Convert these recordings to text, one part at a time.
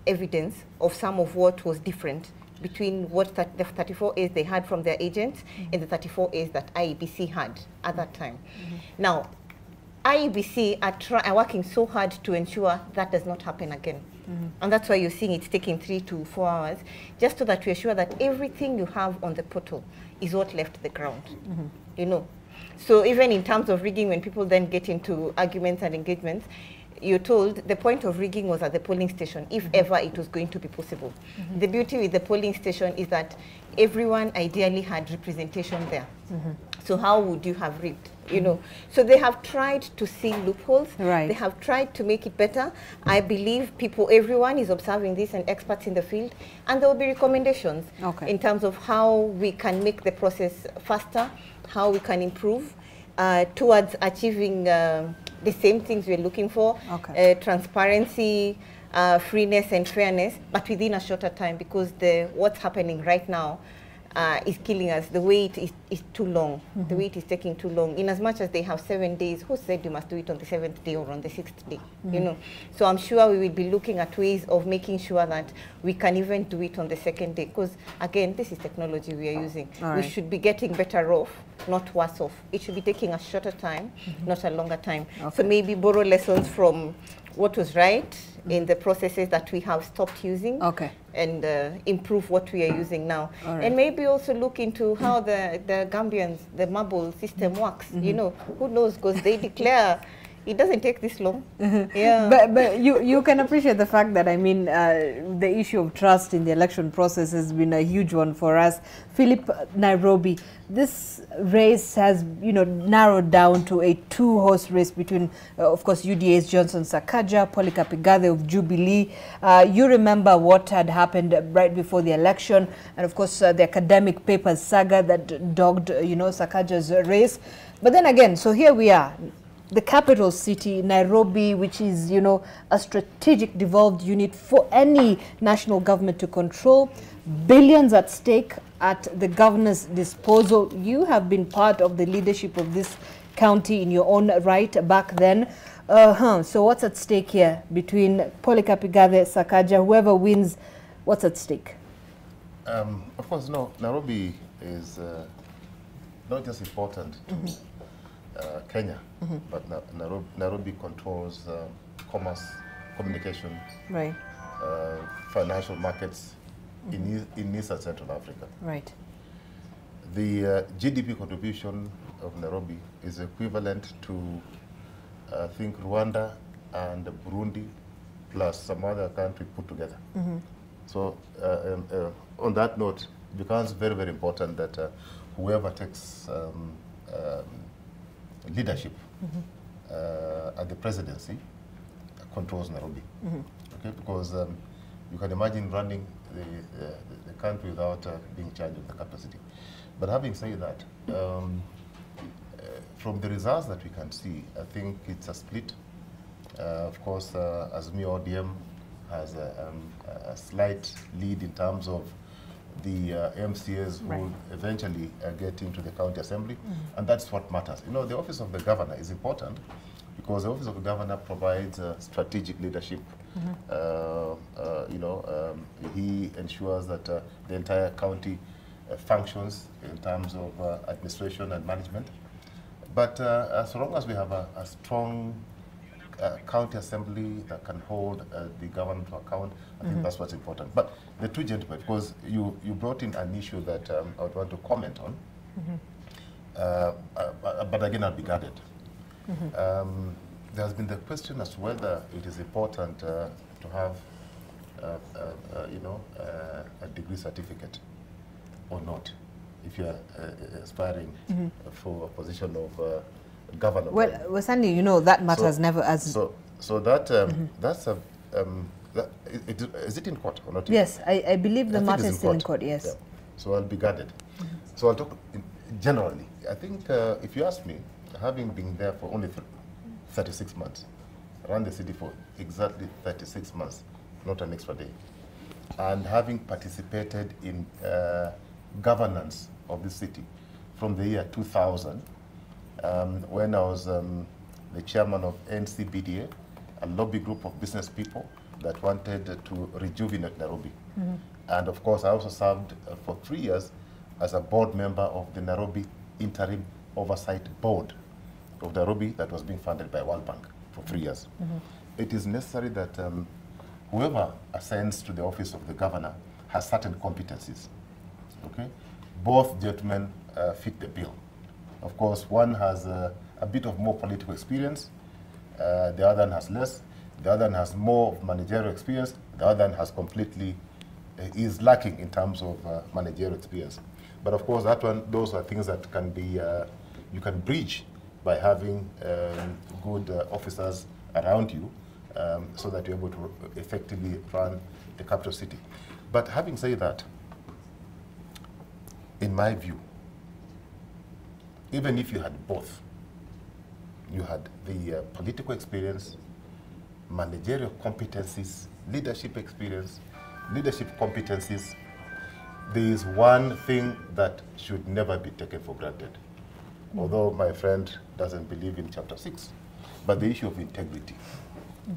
evidence of some of what was different between what the 34 A's they had from their agents and the 34 A's that IEBC had at that time. Now, IEBC are working so hard to ensure that does not happen again. And that's why you're seeing it's taking 3 to 4 hours, just so that we're sure that everything you have on the portal is what left the ground, you know. So even in terms of rigging, when people then get into arguments and engagements, you're told the point of rigging was at the polling station, if ever it was going to be possible. The beauty with the polling station is that everyone ideally had representation there. So how would you have rigged, you know? So they have tried to see loopholes. Right. They have tried to make it better. I believe everyone is observing this and experts in the field, and there will be recommendations in terms of how we can make the process faster, how we can improve towards achieving the same things we're looking for, transparency, freeness and fairness, but within a shorter time, because what's happening right now is killing us. The wait is too long. The wait is taking too long. In as much as they have 7 days, who said you must do it on the 7th day or on the 6th day? You know, so I'm sure we will be looking at ways of making sure that we can even do it on the 2nd day, because again, this is technology we are using. We should be getting better off, not worse off. It should be taking a shorter time, not a longer time. So maybe borrow lessons from what was right in the processes that we have stopped using, and improve what we are using now. And maybe also look into how the Gambians, the marble system works. You know, who knows, because they declare it doesn't take this long. But you can appreciate the fact that, I mean, the issue of trust in the election process has been a huge one for us. Philip, Nairobi, this race has, you know, narrowed down to a 2-horse race between, of course, UDA's Johnson Sakaja, Polycarp Igathe of Jubilee. You remember what had happened right before the election, and of course, the academic papers saga that dogged, you know, Sakaja's race. But then again, so here we are. The capital city, Nairobi, which is, you know, a strategic devolved unit for any national government to control, billions at stake at the governor's disposal. You have been part of the leadership of this county in your own right back then. So what's at stake here between Polycarp Igathe, Sakaja, whoever wins, what's at stake? Of course, no, Nairobi is not just important to Kenya, but Nairobi controls commerce, communication, financial markets in East and Central Africa. The GDP contribution of Nairobi is equivalent to, I think, Rwanda and Burundi plus some other country put together. So on that note, it becomes very, very important that whoever takes leadership at the presidency controls Nairobi. Because you can imagine running the country without being charged of the capacity. But having said that, from the results that we can see, I think it's a split. Of course, Azimio ODM has a slight lead in terms of the MCAs who will eventually get into the county assembly, and that's what matters. You know, the office of the governor is important because the office of the governor provides strategic leadership. You know, he ensures that the entire county functions in terms of administration and management. But as long as we have a strong county assembly that can hold the government to account, I think that's what's important. But the two gentlemen, because you brought in an issue that I would want to comment on, but again, I'll be guarded. There's been the question as to whether it is important to have, you know, a degree certificate or not, if you're aspiring for a position of governor. Well, Sandy, you know, that matters never as... So that, that's a... is it in court or not? Yes, I believe the matter is still in court, yes. Yeah. So I'll be guarded. So I'll talk generally. I think if you ask me, having been there for only 36 months, around the city for exactly 36 months, not an extra day, and having participated in governance of the city from the year 2000, when I was the chairman of NCBDA, a lobby group of business people that wanted to rejuvenate Nairobi. And of course, I also served for 3 years as a board member of the Nairobi Interim Oversight Board of Nairobi that was being funded by World Bank for 3 years. It is necessary that whoever ascends to the office of the governor has certain competencies. Okay, both gentlemen fit the bill. Of course, one has a bit of more political experience, the other one has less, the other one has more managerial experience, the other one has completely, is lacking in terms of managerial experience. But of course, that one, those are things that can be, you can bridge by having good officers around you so that you're able to effectively run the capital city. But having said that, in my view, even if you had both, you had the political experience, managerial competencies, leadership experience, leadership competencies, there is one thing that should never be taken for granted. Although my friend doesn't believe in chapter 6, but the issue of integrity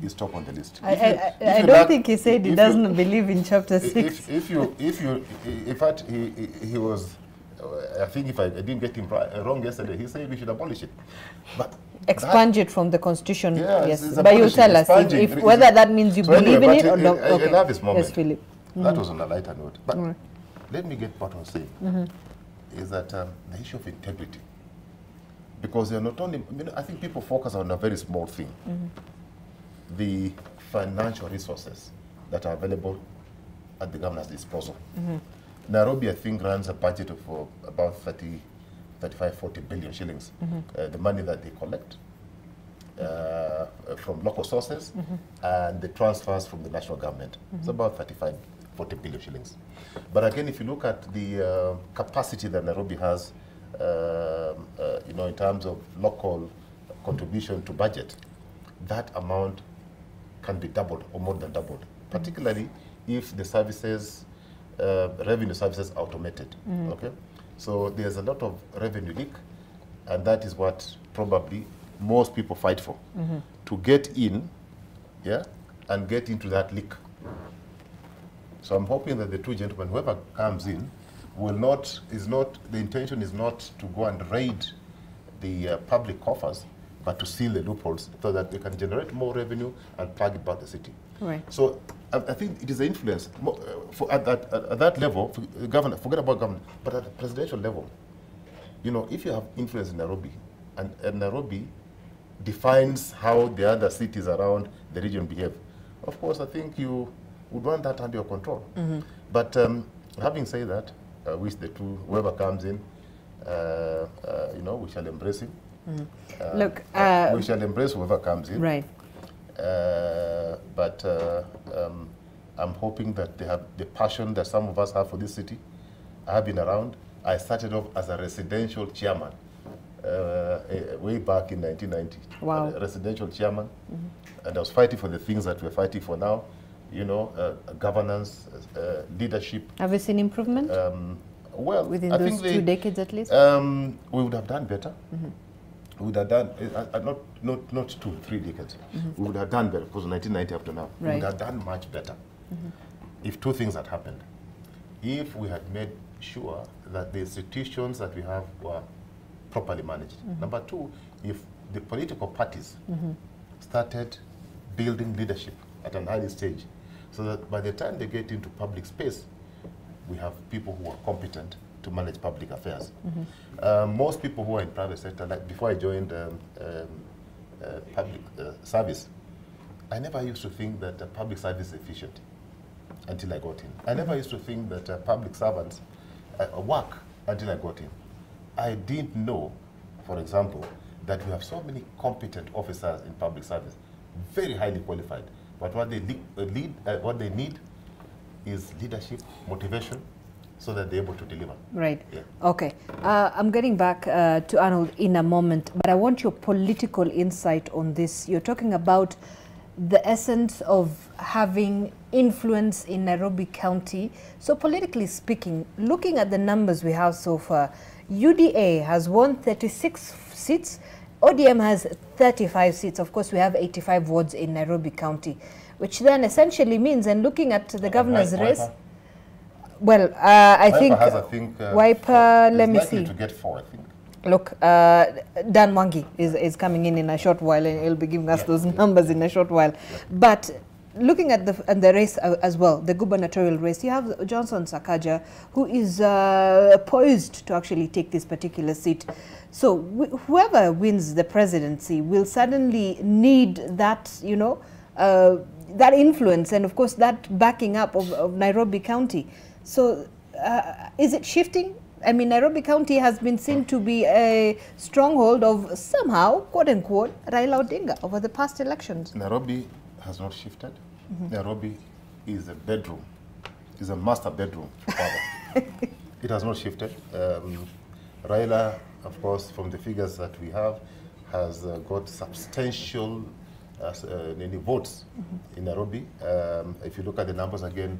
is top on the list. I don't think he said he doesn't believe in chapter 6. In fact, he was, I think if I didn't get him wrong yesterday, he said we should abolish it. But expunge it from the constitution, yes. But you tell us if whether that means you believe in it or not. Okay. I love this moment. Yes, Philip. That was on a lighter note. But let me get what I was saying, is that the issue of integrity. Because they're not only, I think people focus on a very small thing, the financial resources that are available at the governor's disposal. Nairobi, I think, runs a budget of about 35, 40 billion shillings, the money that they collect from local sources and the transfers from the national government. It's about 35, 40 billion shillings. But again, if you look at the capacity that Nairobi has, in terms of local contribution to budget, that amount can be doubled or more than doubled, particularly if the services, revenue services are automated. Okay, so there's a lot of revenue leak, and that is what probably most people fight for, to get in, and get into that leak. So I'm hoping that the two gentlemen, whoever comes in, the intention is not to go and raid the public coffers, but to seal the loopholes so that they can generate more revenue and plug it back the city. Right. So I think it is the influence at that level. Governor, forget about governor, but at the presidential level, if you have influence in Nairobi, and Nairobi defines how the other cities around the region behave, of course, I think you would want that under your control. But having said that, I wish the two, whoever comes in, we shall embrace him. Look, we shall embrace whoever comes in. Right. But I'm hoping that they have the passion that some of us have for this city. I have been around. I started off as a residential chairman way back in 1990. Wow. A residential chairman. And I was fighting for the things that we're fighting for now. Governance, leadership. Have you seen improvement? Well, within I those think 2 decades at least? We would have done better. We would have done, not 2, 3 decades. We would have done better, because 1990 up to now. Right. We would have done much better if 2 things had happened. If we had made sure that the institutions that we have were properly managed. Number 2, if the political parties started building leadership at an early stage, so that by the time they get into public space, we have people who are competent to manage public affairs. Most people who are in private sector, like before I joined public service, I never used to think that public service is efficient until I got in. I never used to think that public servants work until I got in. I didn't know, for example, that we have so many competent officers in public service, very highly qualified. But what they need is leadership, motivation, so that they're able to deliver. Right. Yeah. Okay. I'm getting back to Arnold in a moment, but I want your political insight on this. You're talking about the essence of having influence in Nairobi County. So politically speaking, looking at the numbers we have so far, UDA has won 36 seats, ODM has 35 seats. Of course, we have 85 wards in Nairobi County. which then essentially means, and looking at the governor's race, well, Wiper, let me see. To get 4, I think. Look, Dan Mwangi is coming in a short while, and he'll be giving us those numbers in a short while. But looking at the race as well, the gubernatorial race, you have Johnson Sakaja, who is poised to actually take this particular seat. So whoever wins the presidency will suddenly need that, you know, that influence and, of course, that backing up of Nairobi County. So is it shifting? I mean, Nairobi County has been seen to be a stronghold of somehow, quote unquote, Raila Odinga over the past elections. Nairobi has not shifted. Nairobi is a bedroom, is a master bedroom for power. It has not shifted. Raila, of course, from the figures that we have, has got substantial votes in Nairobi. If you look at the numbers again,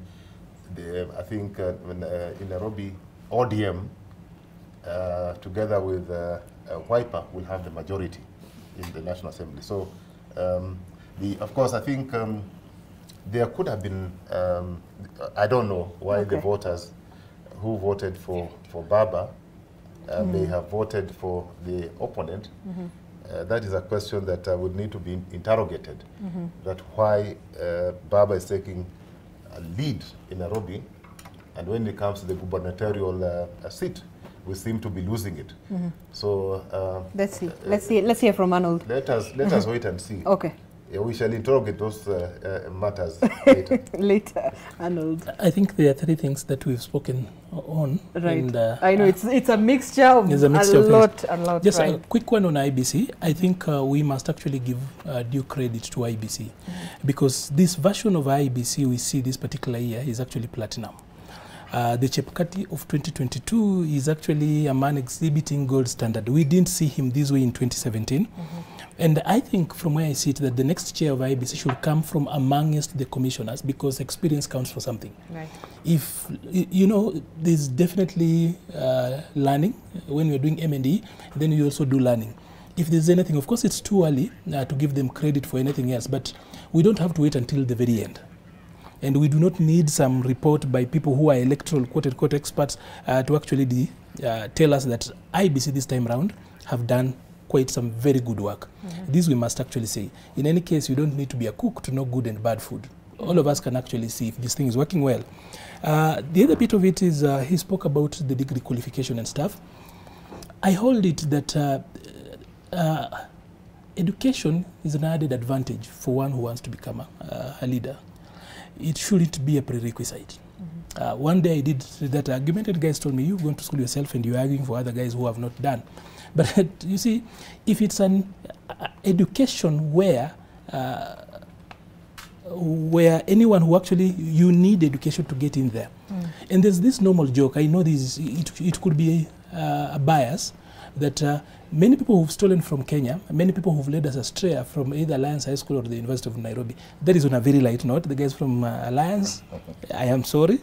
I think in Nairobi, ODM, together with Wiper, will have the majority in the National Assembly. So, of course, I think there could have been, I don't know why the voters who voted for Baba may have voted for the opponent. That is a question that would need to be interrogated, that why Baba is taking a lead in Nairobi, and when it comes to the gubernatorial seat, we seem to be losing it. So let's see. Let's hear from Arnold. Let us wait and see. Okay. We shall interrogate those matters later. Later, Arnold. I think there are 3 things that we've spoken on. Right. And, I know it's a mixture of a lot. Just a quick one on IBC. I think we must actually give due credit to IBC, because this version of IBC we see this particular year is actually platinum. The Chepkati of 2022 is actually a man exhibiting gold standard. We didn't see him this way in 2017. And I think from where I see it that the next chair of IBC should come from amongst the commissioners, because experience counts for something. Right. If, you know, there's definitely learning when you're doing M&E, then you also do learning. If there's anything, of course it's too early to give them credit for anything else, but we don't have to wait until the very end. And we do not need some report by people who are electoral quote-unquote experts to actually tell us that IBC this time around have done quite some very good work. This we must actually say. In any case, you don't need to be a cook to know good and bad food. All of us can actually see if this thing is working well. The other bit of it is he spoke about the degree qualification and stuff. I hold it that education is an added advantage for one who wants to become a leader. It shouldn't be a prerequisite. One day I did that argument, and guys told me, you're going to school yourself and you're arguing for other guys who have not done. But you see, if it's an education where anyone who actually, you need education to get in there. And there's this normal joke, I know this, it could be a bias, that many people who've stolen from Kenya, many people who've led us astray from either Alliance High School or the University of Nairobi. That is on a very light note. The guys from Alliance, I am sorry.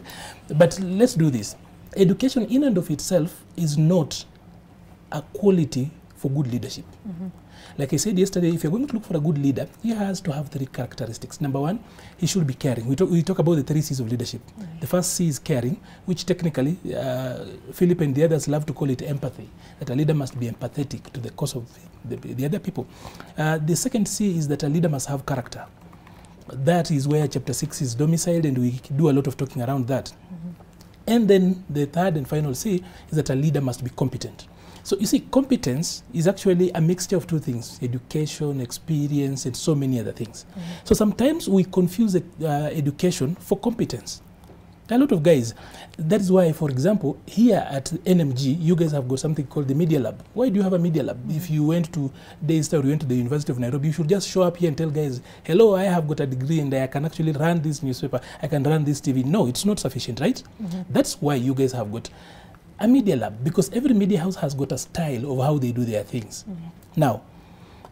But let's do this. Education in and of itself is not a quality for good leadership. Like I said yesterday, if you're going to look for a good leader, he has to have 3 characteristics. Number 1, he should be caring. We talk about the 3 C's of leadership. The first C is caring, which technically Philip and the others love to call it empathy, that a leader must be empathetic to the cause of the other people. The second C is that a leader must have character. That is where chapter 6 is domiciled, and we do a lot of talking around that. And then the third and final C is that a leader must be competent. So you see, competence is actually a mixture of 2 things: education, experience, and so many other things. So sometimes we confuse education for competence. A lot of guys, that is why, for example, here at NMG, you guys have got something called the Media Lab. Why do you have a Media Lab? If you went to Daystar or you went to the University of Nairobi, you should just show up here and tell guys, hello, I have got a degree and I can actually run this newspaper, I can run this TV. No, it's not sufficient, right? That's why you guys have got a Media Lab, because every media house has got a style of how they do their things. Now,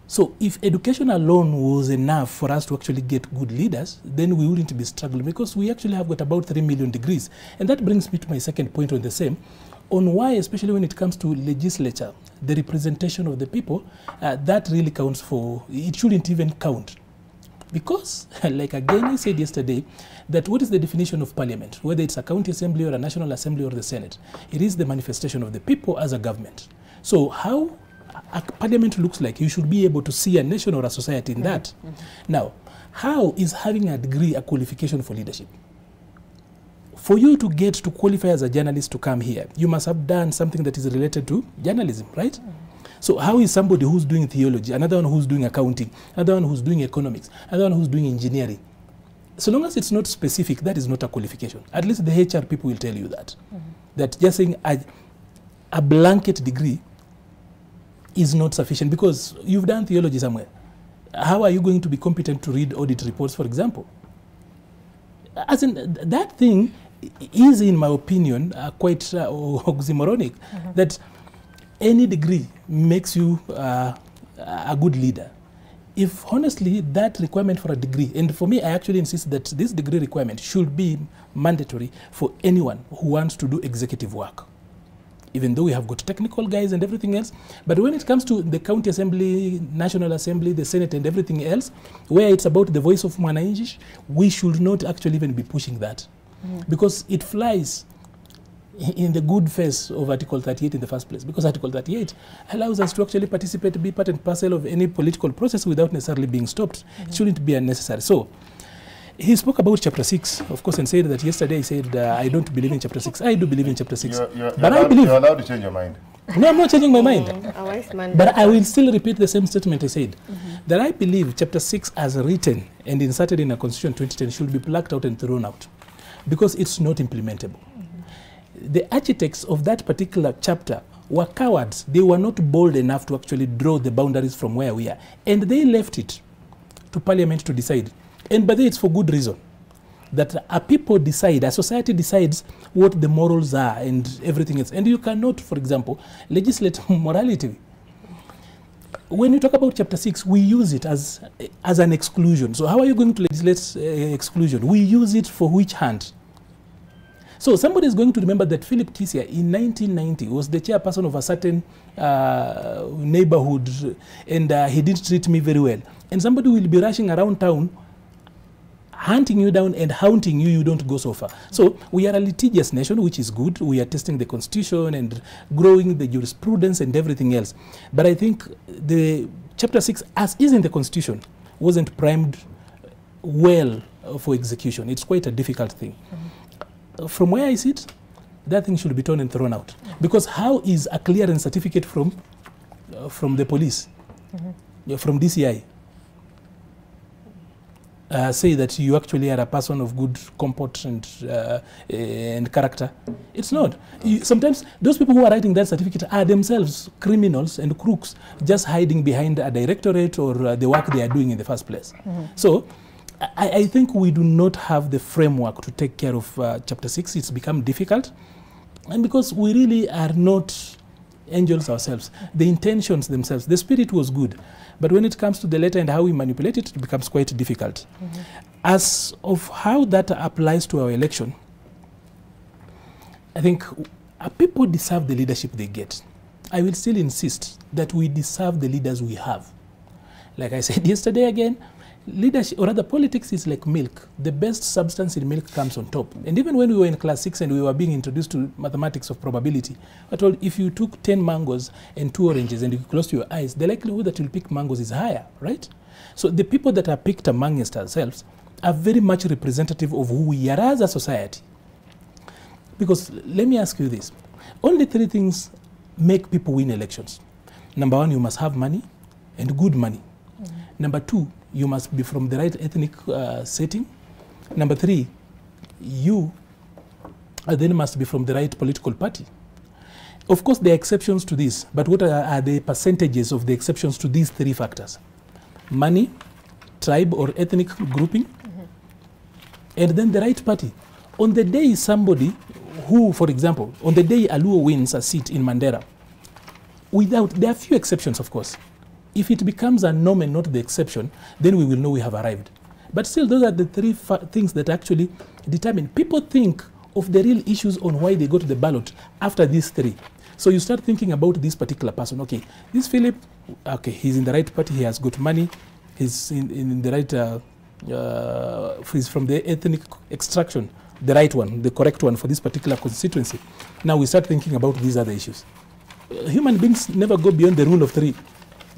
so if education alone was enough for us to actually get good leaders, then we wouldn't be struggling, because we actually have got about 3 million degrees. And that brings me to my second point on the same, on why, especially when it comes to legislature, the representation of the people, that really counts for, it shouldn't even count Because, like again I said yesterday, that what is the definition of parliament? Whether it's a county assembly or a national assembly or the Senate, it is the manifestation of the people as a government. So how a parliament looks like, you should be able to see a nation or a society in that. Now, how is having a degree a qualification for leadership? For you to get to qualify as a journalist to come here, you must have done something that is related to journalism, right? So how is somebody who's doing theology, another one who's doing accounting, another one who's doing economics, another one who's doing engineering? So long as it's not specific, that is not a qualification. At least the HR people will tell you that. That just saying a blanket degree is not sufficient, because you've done theology somewhere. How are you going to be competent to read audit reports, for example? As in, that thing is, in my opinion, quite oxymoronic, that any degree makes you a good leader. If honestly that requirement for a degree, and for me I actually insist that this degree requirement should be mandatory for anyone who wants to do executive work. Even though we have got technical guys and everything else, but when it comes to the county assembly, national assembly, the Senate and everything else, where it's about the voice of Mwananchi, we should not actually even be pushing that. Because it flies in the good face of Article 38 in the first place, because Article 38 allows us to actually participate, be part and parcel of any political process without necessarily being stopped. It shouldn't be unnecessary. So he spoke about chapter 6, of course, and said that yesterday he said, I don't believe in chapter 6. I do believe in chapter 6. But I believe... You're allowed to change your mind. No, I'm not changing my mind. A wise man. But I will still repeat the same statement I said, that I believe chapter 6 as written and inserted in a constitution 2010 should be plucked out and thrown out, because it's not implementable. The architects of that particular chapter were cowards. They were not bold enough to actually draw the boundaries from where we are. And they left it to Parliament to decide. And by the way, it's for good reason. That a people decide, a society decides what the morals are and everything else. And you cannot, for example, legislate morality. When you talk about chapter 6, we use it as an exclusion. So how are you going to legislate exclusion? We use it for which hand? So somebody is going to remember that Philip Tisia in 1990 was the chairperson of a certain neighborhood, and he didn't treat me very well. And somebody will be rushing around town, hunting you down and haunting you, you don't go so far. So we are a litigious nation, which is good. We are testing the constitution and growing the jurisprudence and everything else. But I think the chapter 6, as is in the constitution, wasn't primed well for execution. It's quite a difficult thing. From where I sit, that thing should be torn and thrown out. Because how is a clearance certificate from the police, from DCI, say that you actually are a person of good comport and character? It's not. Sometimes those people who are writing that certificate are themselves criminals and crooks, just hiding behind a directorate or the work they are doing in the first place. So I think we do not have the framework to take care of chapter 6. It's become difficult. And because we really are not angels ourselves, the intentions themselves, the spirit was good. But when it comes to the letter and how we manipulate it, it becomes quite difficult. As of how that applies to our election, I think people deserve the leadership they get. I will still insist that we deserve the leaders we have. Like I said yesterday again, leadership, or rather politics, is like milk. The best substance in milk comes on top. And even when we were in class 6 and we were being introduced to mathematics of probability, I told if you took 10 mangoes and 2 oranges and you closed your eyes, the likelihood that you'll pick mangoes is higher, right? So the people that are picked amongst ourselves are very much representative of who we are as a society. Because let me ask you this. Only 3 things make people win elections. Number 1, you must have money, and good money. Number 2, you must be from the right ethnic setting. Number 3, you then must be from the right political party. Of course, there are exceptions to this, but what are the percentages of the exceptions to these 3 factors? Money, tribe or ethnic grouping, and then the right party. On the day somebody who, for example, on the day Aluo wins a seat in Mandera, there are few exceptions, of course. If it becomes a norm and not the exception, then we will know we have arrived. But still, those are the 3 things that actually determine. People think of the real issues on why they go to the ballot after these 3. So you start thinking about this particular person. Okay, this Philip, okay, he's in the right party, he has got money, he's in the right is from the ethnic extraction, the right one, the correct one for this particular constituency. Now we start thinking about these other issues. Human beings never go beyond the rule of 3.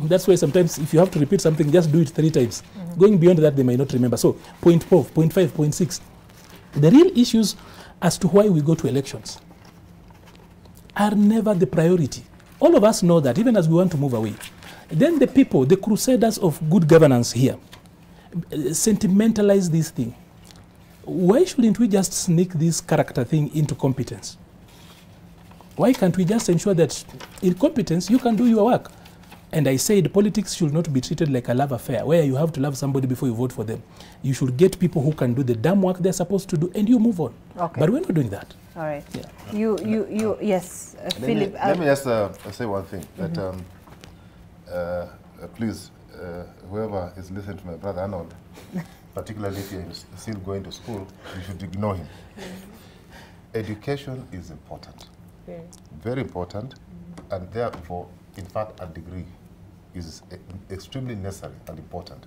That's why sometimes if you have to repeat something, just do it 3 times. Going beyond that, they may not remember. So, point 4, point 5, point 6. The real issues as to why we go to elections are never the priority. All of us know that, even as we want to move away. Then the people, the crusaders of good governance here, sentimentalize this thing. Why shouldn't we just sneak this character thing into competence? Why can't we just ensure that in competence you can do your work? And I said politics should not be treated like a love affair where you have to love somebody before you vote for them. You should get people who can do the damn work they're supposed to do and you move on. Okay. But we're not doing that. All right. Yeah. Yes, Philip. Let me just say one thing. That please, whoever is listening to my brother Arnold, particularly if you're still going to school, you should ignore him. Education is important. Very important. And therefore, in fact, a degree is extremely necessary and important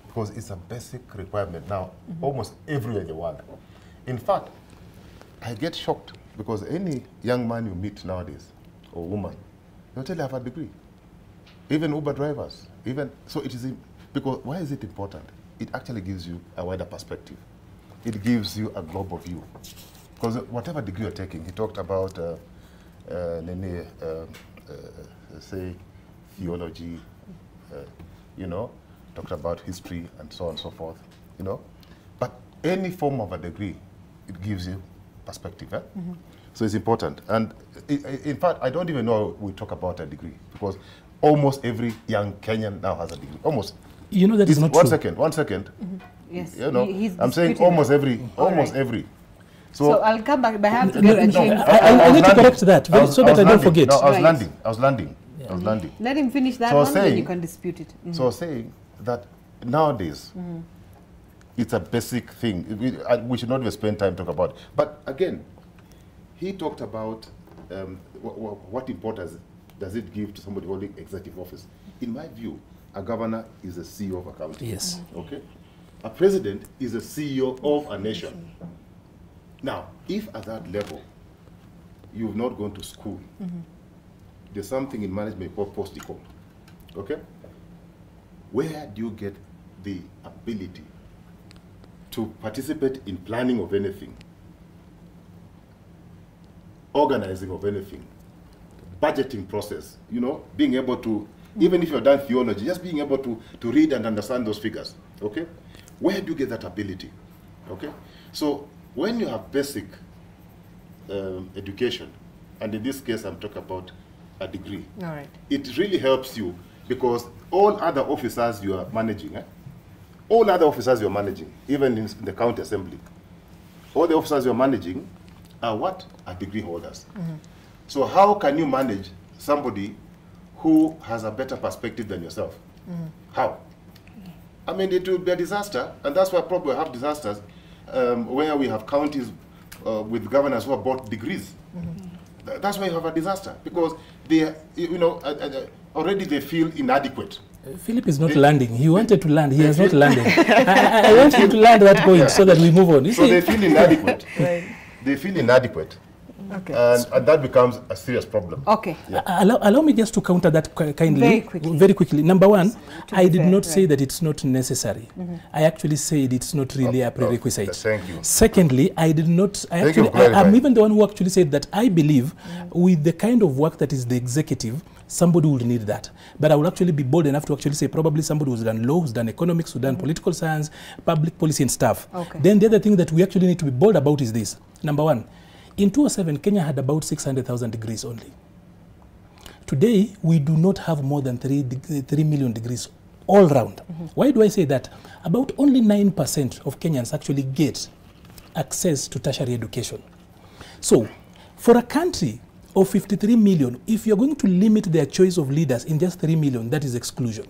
because it's a basic requirement now almost everywhere in the world. In fact, I get shocked because any young man you meet nowadays or woman, they'll tell you I have a degree. Even Uber drivers, so it is because why is it important? It actually gives you a wider perspective. It gives you a global view. Because whatever degree you're taking, he talked about say theology, talked about history and so on and so forth, But any form of a degree, it gives you perspective. So it's important. And in fact, I don't even know we talk about a degree because almost every young Kenyan now has a degree. Almost. That is not true. One second. Yes. I'm saying almost every. So I'll come back, but I have to get a change. I need to correct that so that I don't forget. No, I was landing. Let him finish that one, then you can dispute it. So saying that nowadays, it's a basic thing. We should not even spend time talking about it. But again, he talked about what importance does it give to somebody holding executive office. In my view, a governor is a CEO of a county. Yes. Okay? A president is a CEO of a nation. Now, if at that level, you've not gone to school, there's something in management called posticum, okay? Where do you get the ability to participate in planning of anything, organizing of anything, budgeting process, being able to, even if you've done theology, just being able to read and understand those figures, okay? Where do you get that ability, okay? So, when you have basic education, and in this case I'm talking about a degree, all right, it really helps you because all other officers you are managing, even in the county assembly, all the officers you're managing are what? Are degree holders. So how can you manage somebody who has a better perspective than yourself? How? I mean, it will be a disaster, and that's why probably we have disasters where we have counties with governors who have bought degrees. That's why you have a disaster, because they, already they feel inadequate. Philip is not landing. He wanted to land. He has not landed. I want him to land that point so that we move on. So they feel inadequate. They feel inadequate. Okay. And that becomes a serious problem. Okay. Yeah. Allow me just to counter that kindly. Very quickly. Number one, I did not say that it's not necessary. I actually said it's not really a prerequisite. Thank you. Secondly, I did not, I'm even the one who actually said that I believe with the kind of work that is the executive, somebody will need that. But I will actually be bold enough to actually say probably somebody who's done law, who's done economics, who's done political science, public policy and stuff. Okay. Then the other thing that we actually need to be bold about is this. Number one, in 2007, Kenya had about 600,000 degrees only. Today, we do not have more than 3 million degrees all round. Why do I say that? About only 9% of Kenyans actually get access to tertiary education. So, for a country of 53 million, if you're going to limit their choice of leaders in just 3 million, that is exclusion.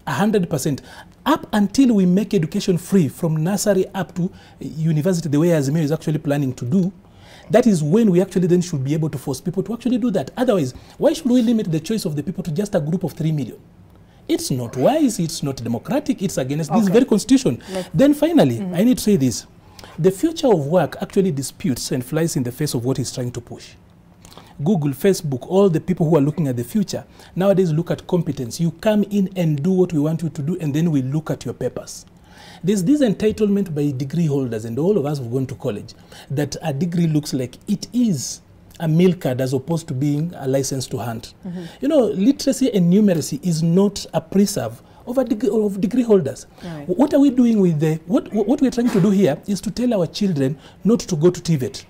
100%. Up until we make education free from nursery up to university, the way Azimio is actually planning to do, that is when we actually then should be able to force people to actually do that. Otherwise, why should we limit the choice of the people to just a group of 3 million? It's not wise, it's not democratic, it's against this very constitution. Then finally, I need to say this. The future of work actually disputes and flies in the face of what he's trying to push. Google, Facebook, all the people who are looking at the future, nowadays look at competence. You come in and do what we want you to do, and then we look at your papers. There's this entitlement by degree holders, and all of us have gone to college, that a degree looks like it is a meal card as opposed to being a license to hunt. You know, literacy and numeracy is not a preserve of degree holders. Right. What are we doing with the, what we're trying to do here is to tell our children not to go to TVET.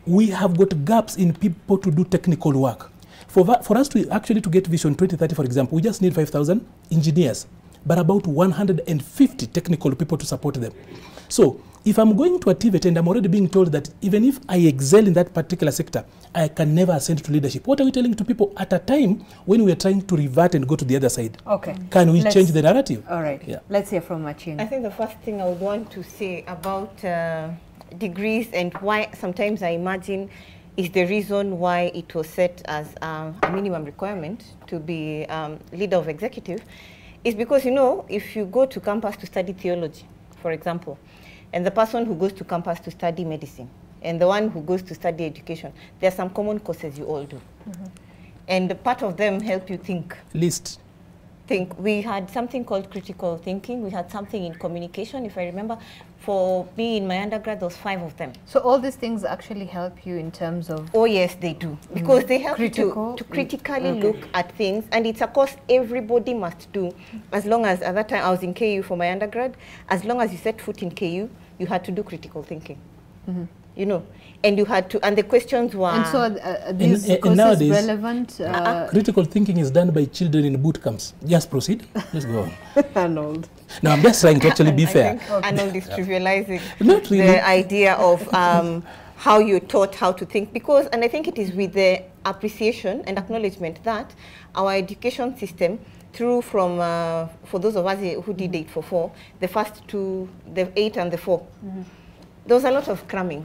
We have got gaps in people to do technical work. For us to actually to get Vision 2030, for example, we just need 5,000 engineers, but about 150 technical people to support them. So if I'm going to a TVET and I'm already being told that even if I excel in that particular sector, I can never ascend to leadership, what are we telling to people at a time when we are trying to revert and go to the other side? Okay. Can we change the narrative? All right. Yeah. Let's hear from Machin. I think the first thing I would want to say about degrees and why sometimes I imagine is the reason why it was set as a minimum requirement to be leader of executive is because, you know, if you go to campus to study theology, for example, and the person who goes to campus to study medicine, and the one who goes to study education, there are some common courses you all do. And part of them help you think. Think. We had something called critical thinking. We had something in communication, if I remember. For me, in my undergrad, there was 5 of them. So all these things actually help you in terms of... Oh, yes, they do. Because they help you to critically look at things. And it's a course everybody must do. As long as, at that time, I was in KU for my undergrad. As long as you set foot in KU, you had to do critical thinking. You know, and you had to, and the questions were... And so these courses nowadays, relevant? Critical thinking is done by children in boot camps. Just proceed. Let's go on. Arnold. No, I'm just trying to actually be fair. Arnold is trivializing Not really. the idea of how you're taught how to think. Because, and I think it is with the appreciation and acknowledgement that our education system, through from, for those of us who did 844, the first 2, the 8 and the 4, there was a lot of cramming.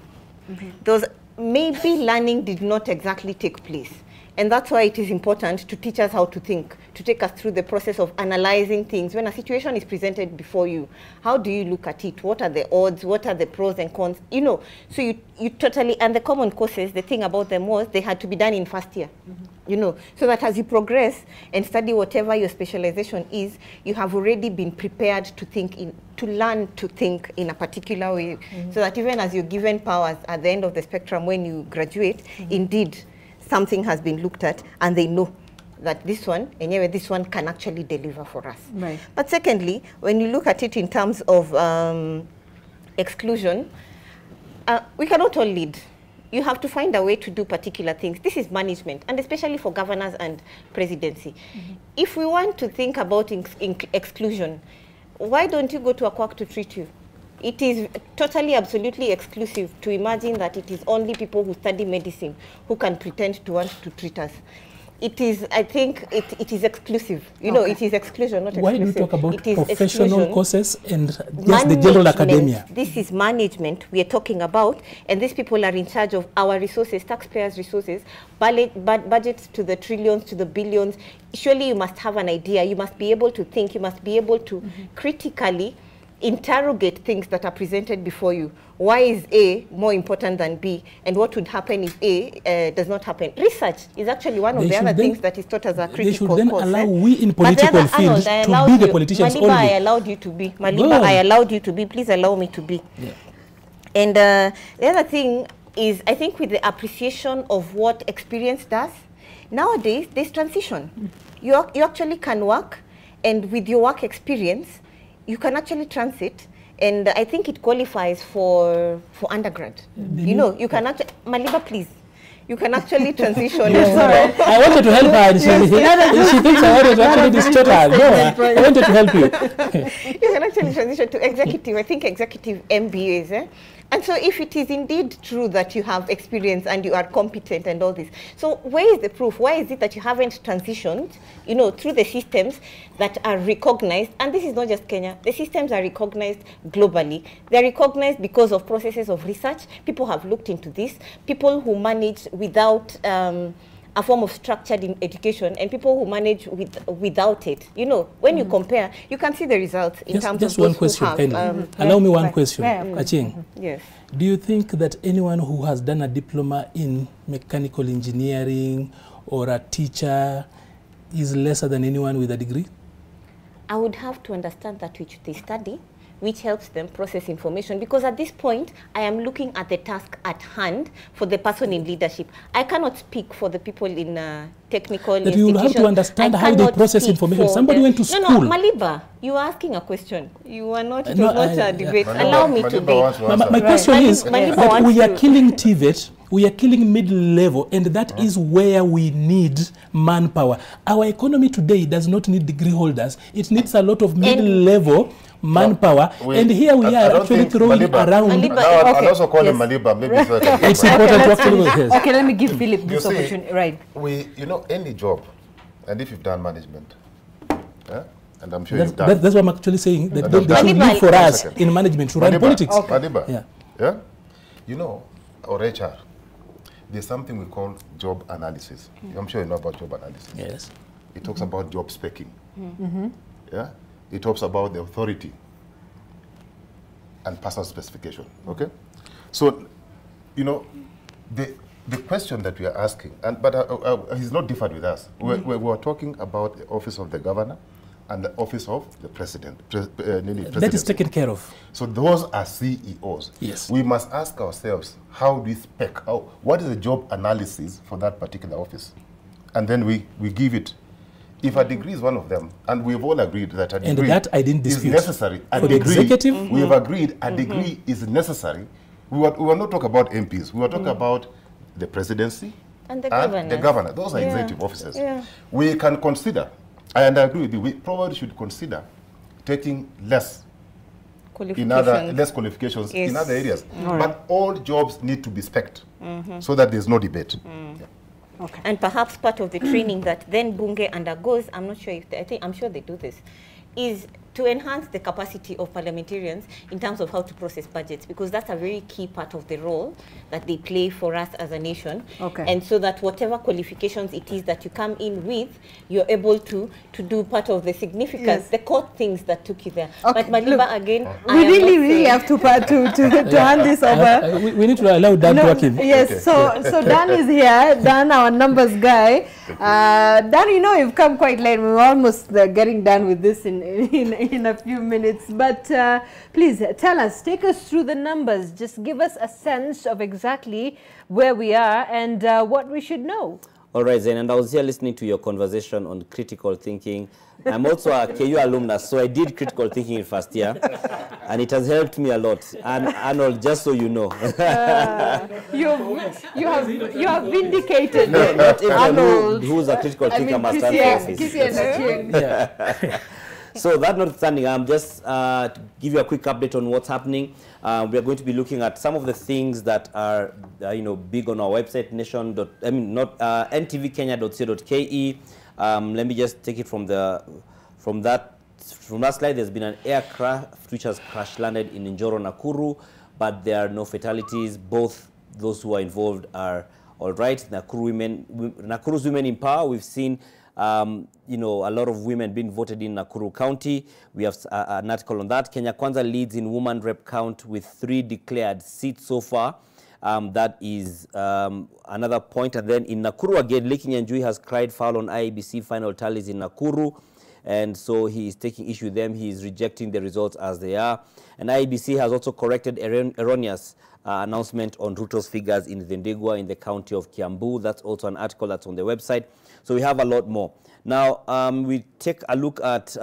Those maybe learning did not exactly take place. And that's why it is important to teach us how to think, to take us through the process of analyzing things. When a situation is presented before you, how do you look at it? What are the odds? What are the pros and cons? You know, so you totally, and the common courses, the thing about them was they had to be done in first year. You know, so that as you progress and study whatever your specialization is, you have already been prepared to think to learn to think in a particular way, so that even as you're given powers at the end of the spectrum when you graduate, indeed, something has been looked at and they know that this one, anyway, this one can actually deliver for us. Right. But secondly, when you look at it in terms of exclusion, we cannot all lead. You have to find a way to do particular things. This is management, and especially for governors and presidency. If we want to think about exclusion, why don't you go to a quack to treat you? It is totally, absolutely exclusive to imagine that it is only people who study medicine who can pretend to want to treat us. It is, I think, it is exclusive. You know, it is exclusion, not exclusive. Why do you talk about professional courses and just the general academia? This is management we are talking about, and these people are in charge of our resources, taxpayers' resources, budgets to the trillions, to the billions. Surely you must have an idea. You must be able to think. You must be able to critically interrogate things that are presented before you. Why is A more important than B? And what would happen if A does not happen? Research is actually one of the other things that is taught as a critical course. They should then allow we in political fields to be the politicians Maliba, only. I allowed you to be. Maliba, I allowed you to be. Please allow me to be. Yeah. And the other thing is, I think with the appreciation of what experience does, nowadays there's transition. You actually can work, and with your work experience, you can actually transit, and I think it qualifies for undergrad. You know, you can actually, Maliba, please. You can actually transition. I wanted to help her, and she thinks I wanted to actually distort her. No, I wanted to help you. You can actually transition to executive, I think executive MBAs. And so if it is indeed true that you have experience and you are competent and all this, so where is the proof? Why is it that you haven't transitioned, you know, through the systems that are recognized? And this is not just Kenya. The systems are recognized globally. They're recognized because of processes of research. People have looked into this. People who manage without a form of structured education and people who manage without it. You know, when you compare, you can see the results in terms just of one those question, who have, allow me one question, Aching. Yes. Do you think that anyone who has done a diploma in mechanical engineering or a teacher is lesser than anyone with a degree? I would have to understand that which they study, which helps them process information, because at this point I am looking at the task at hand for the person in leadership. I cannot speak for the people in technical institutions. You will have to understand how they process information. Somebody went to school. No, Maliba, you are asking a question. You are not, it was not a debate. Allow me to be. My question is that we are killing TVET, we are killing middle-level, and that is where we need manpower. Our economy today does not need degree holders. It needs a lot of middle-level manpower, and here we are actually throwing around. I'll also call him Maliba, maybe so it's important to actually okay, let me give Philip this opportunity. Right. You know, any job, and if you've done management, and I'm sure you've done. That's what I'm actually saying. That they should look for us in management to run politics. Maliba, yeah, you know, or HR, there's something we call job analysis. I'm sure you know about job analysis. Yes. It talks about job specking. Yeah. It talks about the authority and personal specification, okay? So, you know, the question that we are asking, but he's not differed with us. We're talking about the office of the governor and the office of the president. That is taken care of. So those are CEOs. Yes. We must ask ourselves, how do we spec? What is the job analysis for that particular office? And then we give it. If a degree is one of them, and we've all agreed that a degree is necessary, a degree, executive, we have agreed a degree is necessary. We were not talking about MPs. We were talking about the presidency and the governor. Those are executive officers. Yeah. We can consider, and I agree with you, we probably should consider taking less qualifications in other areas. But all jobs need to be spec'd so that there's no debate. Yeah. Okay. And perhaps part of the training that then Bunge undergoes, I'm not sure if I'm sure they do this, is to enhance the capacity of parliamentarians in terms of how to process budgets, because that's a very key part of the role that they play for us as a nation. Okay. And so that whatever qualifications it is that you come in with, you're able to do part of the significance, the core things that took you there. Okay. But Maliba, again, we really have to hand this over. We need to allow Dan to work in. Yes, so Dan is here. Dan, our numbers guy. Dan, you know, you've come quite late. We're almost getting done with this in a few minutes, but please tell us, take us through the numbers, just give us a sense of exactly where we are and what we should know. All right, Zain, and I was here listening to your conversation on critical thinking. I'm also a KU alumnus, so I did critical thinking in first year, and it has helped me a lot. And Arnold, just so you know. You have vindicated not Arnold. Who's a critical thinker must stand for office. So that notwithstanding, I'm just to give you a quick update on what's happening. We are going to be looking at some of the things that are big on our website, ntvkenya.co.ke. Let me just take it from that slide. There's been an aircraft which has crash landed in Njoro, Nakuru, but there are no fatalities. Both those who are involved are all right. Nakuru's Women in Power. We've seen a lot of women being voted in Nakuru County. We have an article on that. Kenya Kwanza leads in woman rep count with 3 declared seats so far. That is another point. And then in Nakuru again, Leki Nyanjui has cried foul on IEBC final tallies in Nakuru. And so he is taking issue with them. He is rejecting the results as they are. And IEBC has also corrected erroneous announcement on Ruto's figures in Vendigua in the county of Kiambu. That's also an article that's on the website. So we have a lot more. Now, we take a look at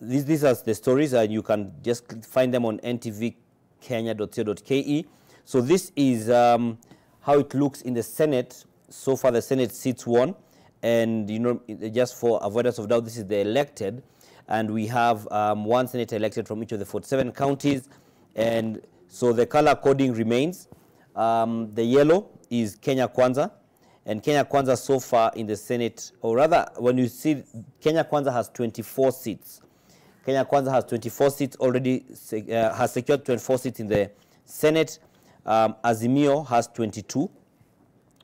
these are the stories, and you can just find them on ntvkenya.co.ke. So this is how it looks in the Senate. So far, the Senate seats won. And, just for avoidance of doubt, this is the elected. And we have 1 senator elected from each of the 47 counties. And so the color coding remains. The yellow is Kenya Kwanza. And Kenya Kwanza so far in the Senate, or rather, when you see, Kenya Kwanza has 24 seats. Kenya Kwanza has 24 seats already, has secured 24 seats in the Senate. Azimio has 22.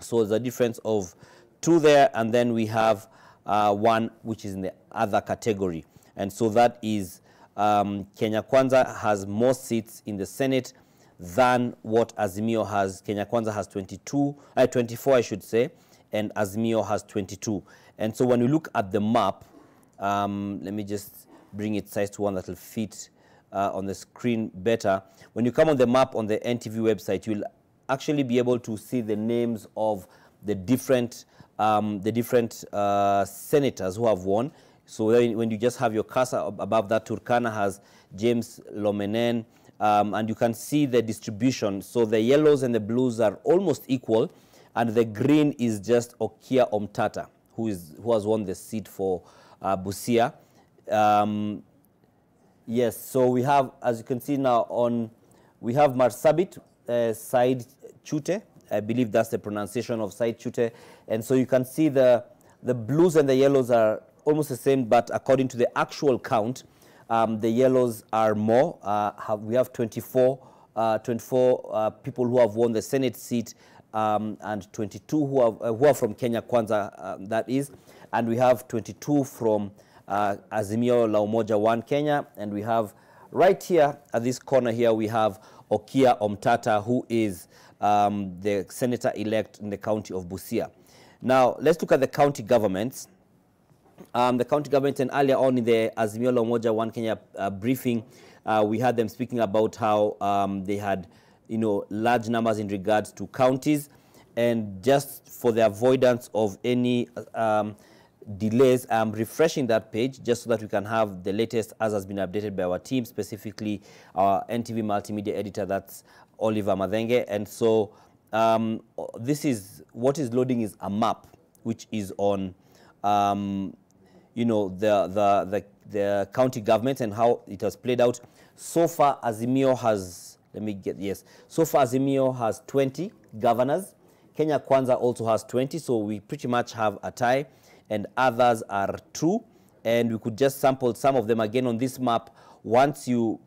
So there's a difference of 2 there, and then we have 1 which is in the other category. And so that is Kenya Kwanza has more seats in the Senate than what Azimio has. Kenya Kwanza has 24 I should say, and Azimio has 22. And so when you look at the map, let me just bring it size to one that will fit on the screen better. When you come on the map on the NTV website, you'll actually be able to see the names of the different senators who have won. So when you just have your cursor above that, Turkana has James Lomenen, and you can see the distribution. So the yellows and the blues are almost equal, and the green is just Okia Omtata, who has won the seat for Busia. Yes, so we have, as you can see now, we have Marsabit Said Chute. I believe that's the pronunciation of Said Chute. And so you can see the blues and the yellows are almost the same, but according to the actual count, the yellows are more. We have 24 people who have won the Senate seat, and 22 who are from Kenya Kwanza, that is. And we have 22 from Azimio la Umoja One Kenya. And we have right here at this corner here, we have Okia Omtata, who is the senator-elect in the county of Busia. Now, let's look at the county governments. The county government, and earlier on in the Azimio la Umoja One Kenya briefing, we had them speaking about how they had, large numbers in regards to counties, and just for the avoidance of any delays, I'm refreshing that page just so that we can have the latest as has been updated by our team, specifically our NTV multimedia editor, that's Oliver Madenge. And so this is what is loading is a map which is on the county government and how it has played out. So far, Azimio has, so far Azimio has 20 governors. Kenya Kwanza also has 20, so we pretty much have a tie, and others are 2. And we could just sample some of them again on this map. Once you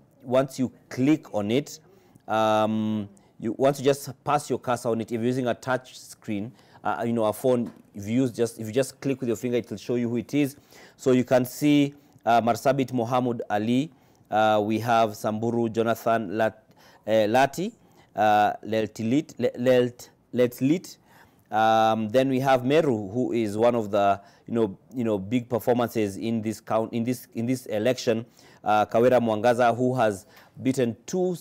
click on it, once you just pass your cursor on it, if you're using a touch screen, a phone, if you just click with your finger, it will show you who it is. So you can see Marsabit Mohammed Ali, we have Samburu Jonathan Lati, Letlit. Then we have Meru, who is one of the big performances in this election. Kawera Mwangaza, who has beaten two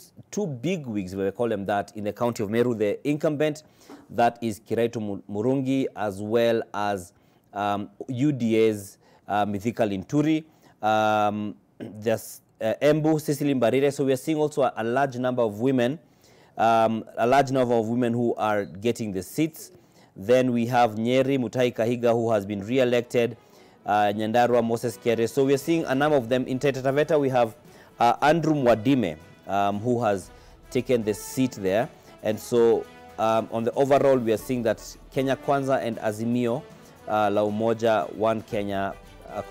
big wigs, we call them that, in the county of Meru. The incumbent, that is Kiraitu Murungi, as well as UDA's Mithika Linturi. There's Embu, Cecily Mbarire. So we are seeing also a large number of women, who are getting the seats. Then we have Nyeri Mutai Kahiga, who has been re-elected, Nyandarua Moses Kere. So we are seeing a number of them. In Taita Taveta, we have Andrew Mwadime, who has taken the seat there. And so on the overall, we are seeing that Kenya Kwanza and Azimio la Umoja One Kenya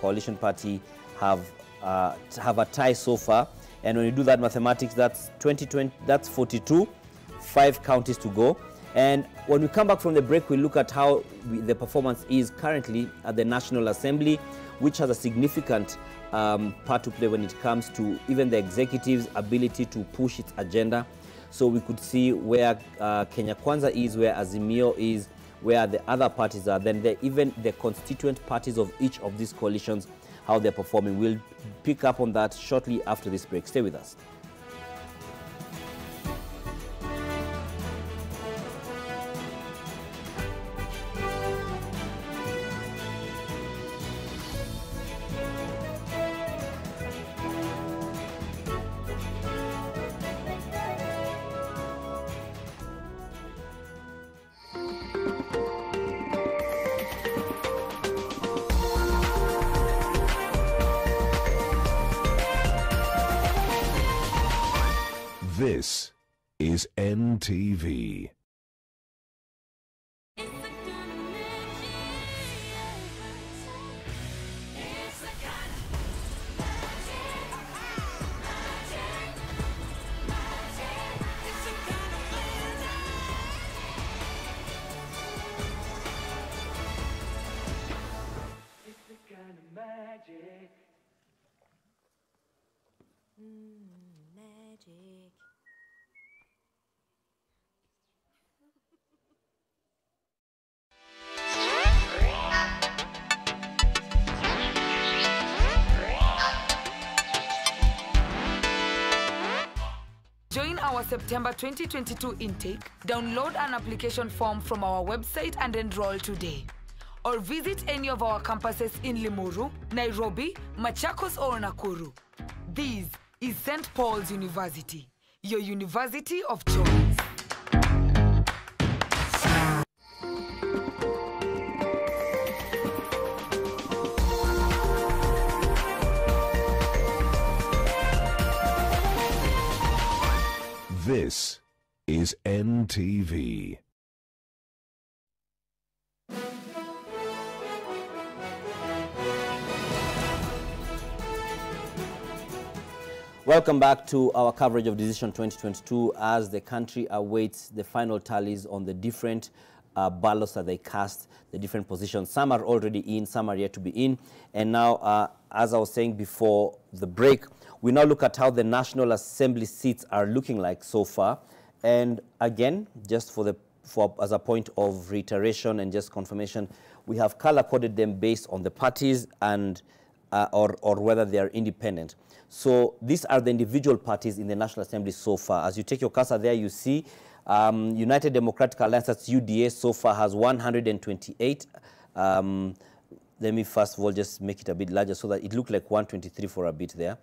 coalition party have a tie so far. And when you do that mathematics, that's 2020, that's 42, 5 counties to go. And when we come back from the break, we look at how the performance is currently at the National Assembly, which has a significant part to play when it comes to even the executive's ability to push its agenda. So we could see where Kenya Kwanza is, where Azimio is, where the other parties are, then even the constituent parties of each of these coalitions, how they're performing. We'll pick up on that shortly after this break. Stay with us. This is NTV. September 2022 intake, download an application form from our website and enroll today. Or visit any of our campuses in Limuru, Nairobi, Machakos or Nakuru. This is St. Paul's University, your university of choice. This is NTV. Welcome back to our coverage of Decision 2022 as the country awaits the final tallies on the different ballots that they cast, the different positions. Some are already in, some are yet to be in. And now, as I was saying before the break, we now look at how the National Assembly seats are looking like so far. And again, just as a point of reiteration and just confirmation, we have color-coded them based on the parties and or whether they are independent. So these are the individual parties in the National Assembly so far. As you take your cursor there, you see United Democratic Alliance, that's UDA, so far has 128. Let me first of all just make it a bit larger so that it looked like 123 for a bit there.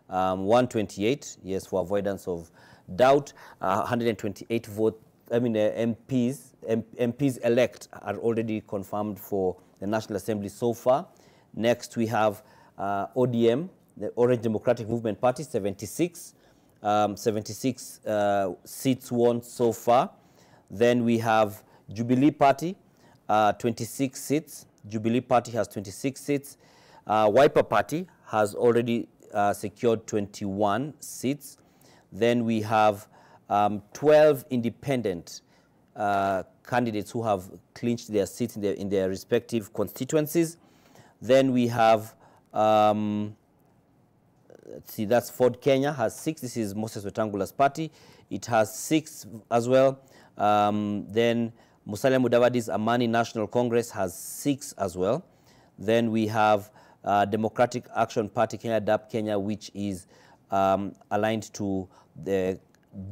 128, yes, for avoidance of doubt. 128 vote. I mean, MPs elect are already confirmed for the National Assembly so far. Next, we have ODM, the Orange Democratic Movement Party, 76. 76 seats won so far. Then we have Jubilee Party, 26 seats. Jubilee Party has 26 seats. Wiper Party has already secured 21 seats. Then we have 12 independent candidates who have clinched their seats in their respective constituencies. Then we have, let's see, that's Ford Kenya has 6. This is Moses Wetangula's party. It has 6 as well. Then Musalia Mudavadi's Amani National Congress has 6 as well. Then we have Democratic Action Party Kenya, DAP Kenya, which is aligned to the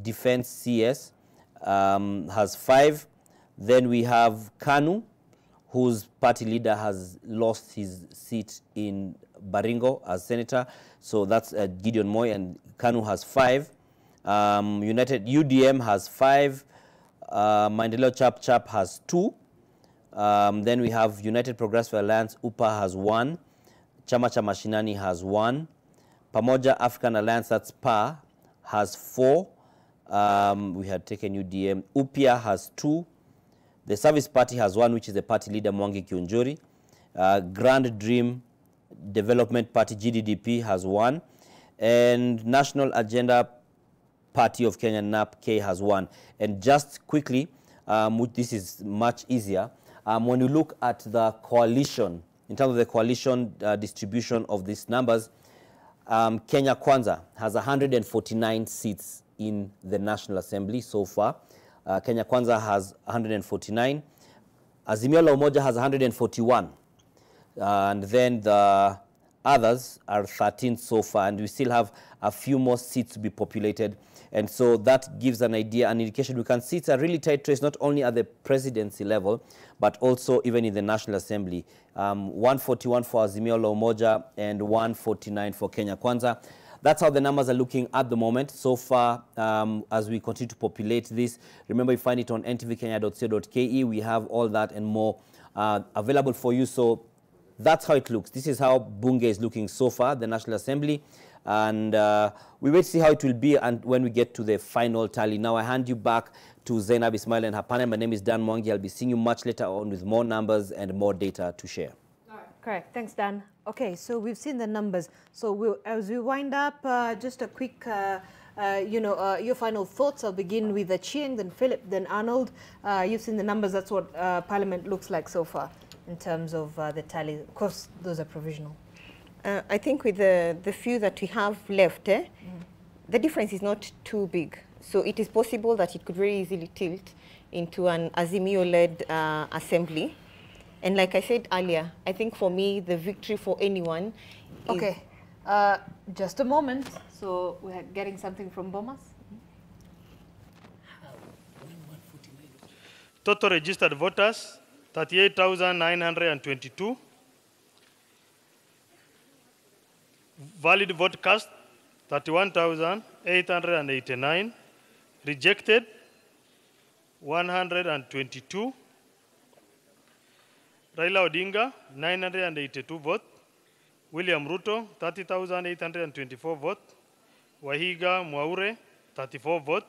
Defense CS, has 5. Then we have KANU, whose party leader has lost his seat in Baringo as senator. So that's Gideon Moi, and KANU has 5. United UDM has 5. Maendeleo Chap has 2. Then we have United Progressive Alliance, UPA has 1. Chama cha Mashinani has 1. Pamoja African Alliance, that's PA, has 4. We had taken UDM. UPIA has 2. The Service Party has 1, which is the party leader Mwangi Kiunjuri. Grand Dream Development Party, GDDP, has 1. And National Agenda Party of Kenya, NAP-K, has 1. And just quickly, this is much easier. When you look at the coalition, in terms of the coalition distribution of these numbers, Kenya Kwanza has 149 seats in the National Assembly so far. Kenya Kwanza has 149. Azimio la Umoja has 141. And then the others are 13 so far, and we still have a few more seats to be populated. And so that gives an idea, an indication. We can see it's a really tight race, not only at the presidency level, but also even in the National Assembly. 141 for Azimio la Umoja and 149 for Kenya Kwanza. That's how the numbers are looking at the moment. So far, as we continue to populate this, remember you find it on ntvkenya.co.ke. We have all that and more available for you. So that's how it looks. This is how Bunge is looking so far, the National Assembly. And we wait to see how it will be and when we get to the final tally. Now I hand you back to Zainab Ismail and her panel. My name is Dan Mwangi. I'll be seeing you much later on with more numbers and more data to share. Correct. Thanks, Dan. Okay, so we've seen the numbers. So as we wind up, just a quick, your final thoughts. I'll begin with Achieng, then Philip, then Arnold. You've seen the numbers. That's what Parliament looks like so far in terms of the tally. Of course, those are provisional. I think with the few that we have left, the difference is not too big. So it is possible that it could very easily tilt into an Azimio-led assembly. And like I said earlier, I think for me, the victory for anyone is... Okay, just a moment. So we're getting something from Bomas. Total registered voters, 38,922. Valid vote cast, 31,889. Rejected, 122. Raila Odinga, 982 votes. William Ruto, 30,824 votes. Wahiga Mwaure, 34 votes.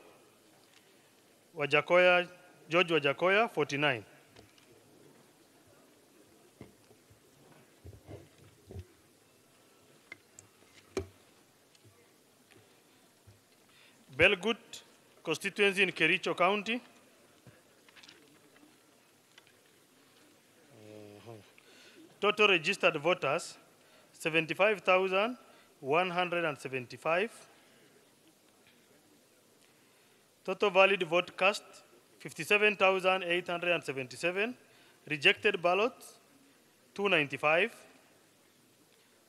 George Wajakoya, 49. Belgut constituency in Kericho County. Total registered voters, 75,175. Total valid vote cast, 57,877. Rejected ballots, 295.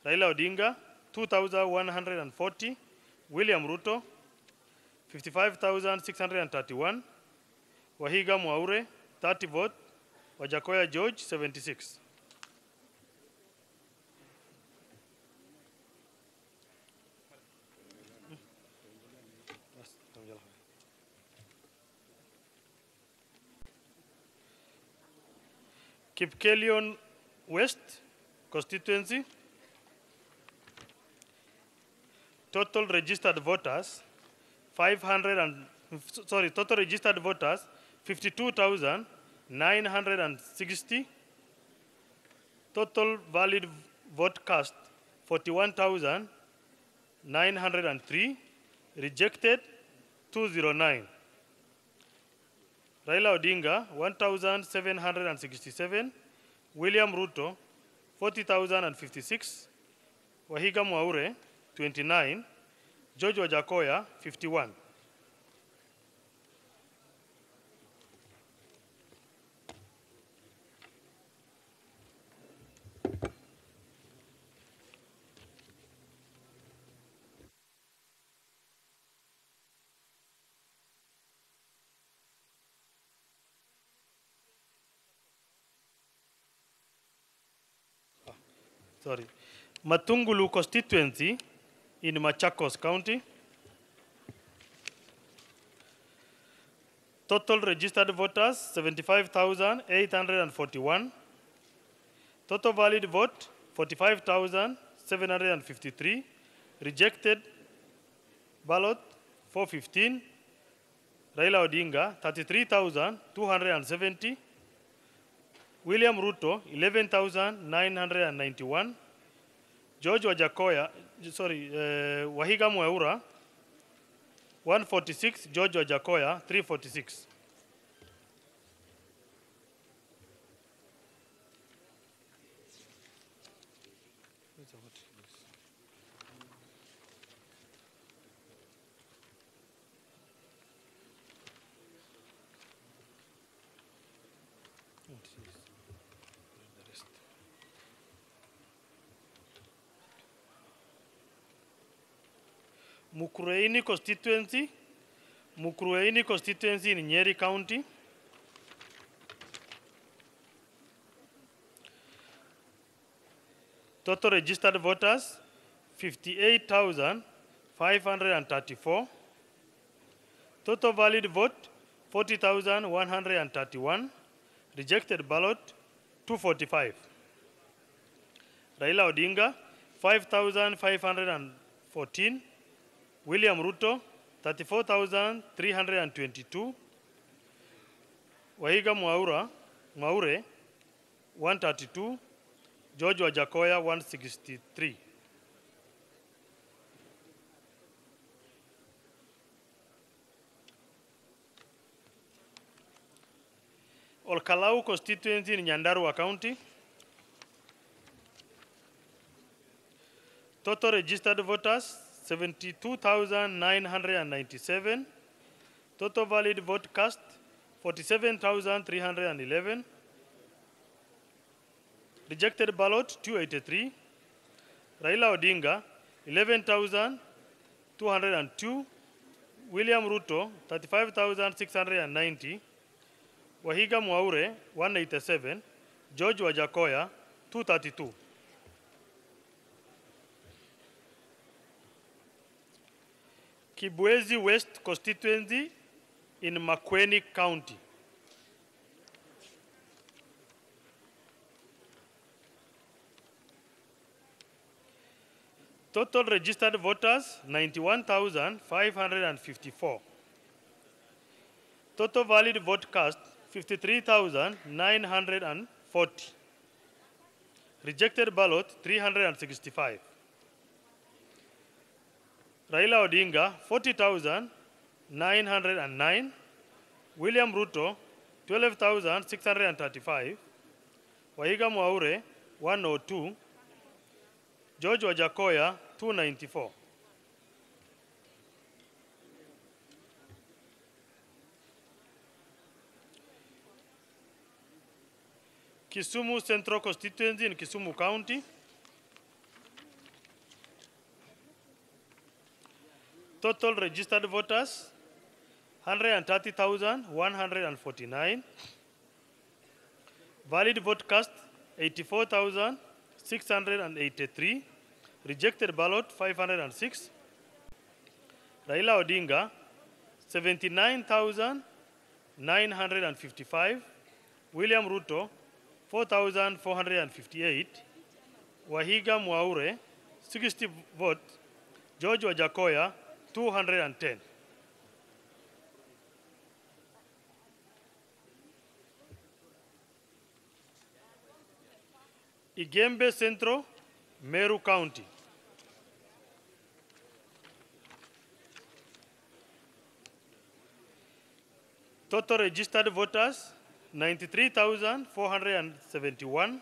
Raila Odinga, 2,140. William Ruto, 55,631. Wahiga Mwaure, 30 votes. Wajakoya George, 76. Kipkelion West constituency. Total registered voters, total registered voters, 52,960. Total valid vote cast, 41,903. Rejected, 209. Raila Odinga, 1,767. William Ruto, 40,056. Wahiga Mwaure, 29. George Wajakoya, 51. Matungulu constituency in Machakos County. Total registered voters, 75,841. Total valid vote, 45,753. Rejected ballot, 415. Raila Odinga, 33,270. William Ruto, 11,991. George Wajakoya, Wahiga Mwaura, 146. George Wajakoya, 346. Mukurweini constituency in Nyeri County. Total registered voters, 58,534. Total valid vote, 40,131. Rejected ballot, 245. Raila Odinga, 5,514. William Ruto, 34,322. Wahiga Mwaure, 132. George Wajakoya, 163. Olkalau constituency in Nyandarua County. Total registered voters, 72,997. Total valid vote cast, 47,311. Rejected ballot, 283. Raila Odinga, 11,202. William Ruto, 35,690. Wahiga Mwaure 187, George Wajakoya 232. Kibwezi West constituency in Makueni County. Total registered voters 91,554. Total valid vote cast 53,940. Rejected ballot 365. Raila Odinga 40,909. William Ruto 12,635. Wahiga Mwaure 102. George Wajakoya 294. Kisumu Central Constituency in Kisumu County. Total registered voters 130,149. Valid vote cast 84,683. Rejected ballot 506. Raila Odinga 79,955. William Ruto 4,458. Wahiga Mwaure 60 votes. George Wajakoya 210. Igembe Central, Meru County. Total registered voters 93,471.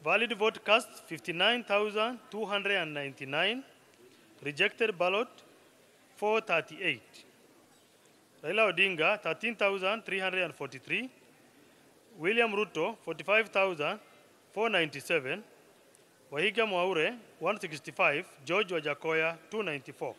Valid vote cast 59,299. Rejected ballot 438. Raila Odinga 13,343. William Ruto 45,497. Wahiga Mwaure 165. George Wajakoya 294.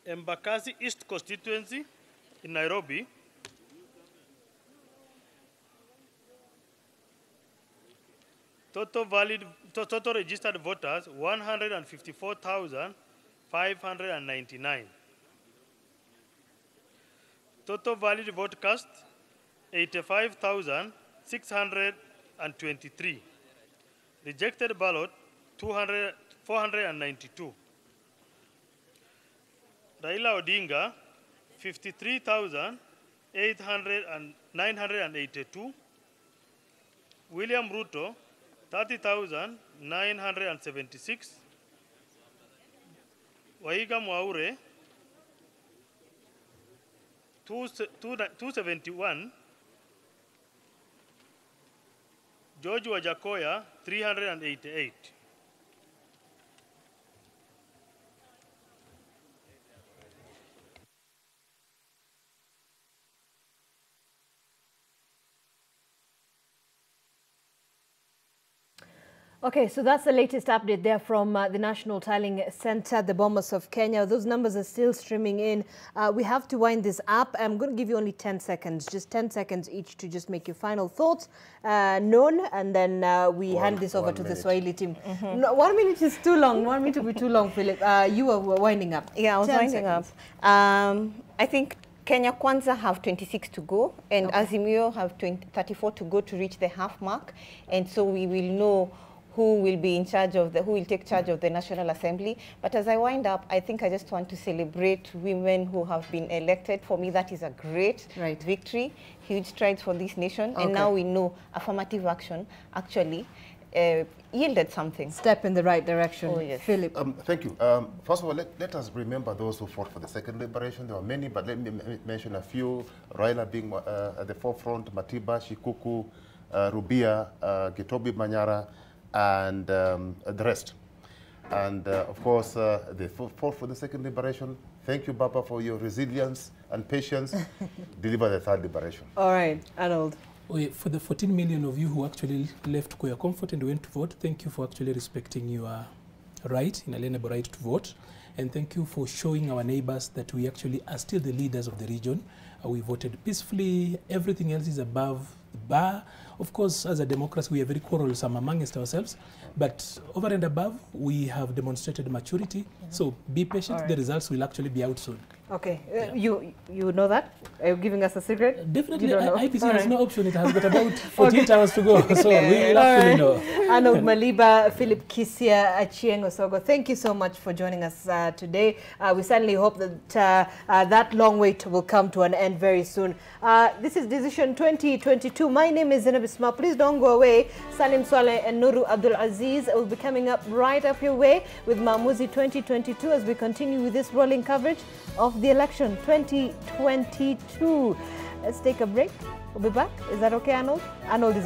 Embakasi East constituency in Nairobi. Total registered voters 154,599. Total valid vote cast 85,623. Rejected ballot 492. Raila Odinga 53,982. William Ruto 30,976. Wahiga Mwaure 271. George Wajakoya 388. Okay, so that's the latest update there from the National Tallying Center, the Bomas of Kenya. Those numbers are still streaming in. We have to wind this up. I'm going to give you only 10 seconds, just 10 seconds each to just make your final thoughts known, and then we hand this over to the Swahili team. No, 1 minute is too long. 1 minute will be too long, Philip. You were winding up. Yeah, I was winding up. I think Kenya Kwanza have 26 to go, and Azimio have 34 to go to reach the half mark, and so we will know who will be in charge of who will take charge of the National Assembly. But as I wind up, I think I just want to celebrate women who have been elected. For me, that is a great victory, huge strides for this nation. And now we know affirmative action actually yielded something. Step in the right direction. Oh, yes. Philip. Thank you. First of all, let us remember those who fought for the second liberation. There were many, but let me mention a few. Raila being at the forefront, Matiba, Shikuku, Rubia, Gitobi Manyara, and the rest. And of course, they fought for the second liberation. Thank you, Baba, for your resilience and patience. Deliver the third liberation. All right, Arnold. For the 14 million of you who actually left Koya Comfort and went to vote, thank you for actually respecting your right, inalienable right to vote. And thank you for showing our neighbors that we actually are still the leaders of the region. We voted peacefully. Everything else is above the bar. Of course, as a democracy, we are very quarrelsome amongst ourselves. But over and above, we have demonstrated maturity. So be patient. Right. The results will actually be out soon. Okay. You know that? Are you giving us a secret? Definitely. IPC has no option. It has got about 48 hours to go. So we will actually know. Arnold Maliba, Philip Kisia, Achieng Osogo, thank you so much for joining us today. We certainly hope that that long wait will come to an end very soon. This is Decision 2022. My name is Zainab Ismail. Please don't go away. Salim Swaleh and Nuru Abdul Aziz will be coming up right up your way with Maamuzi 2022 as we continue with this rolling coverage of the election 2022. Let's take a break. We'll be back. Is that okay, Arnold? Arnold is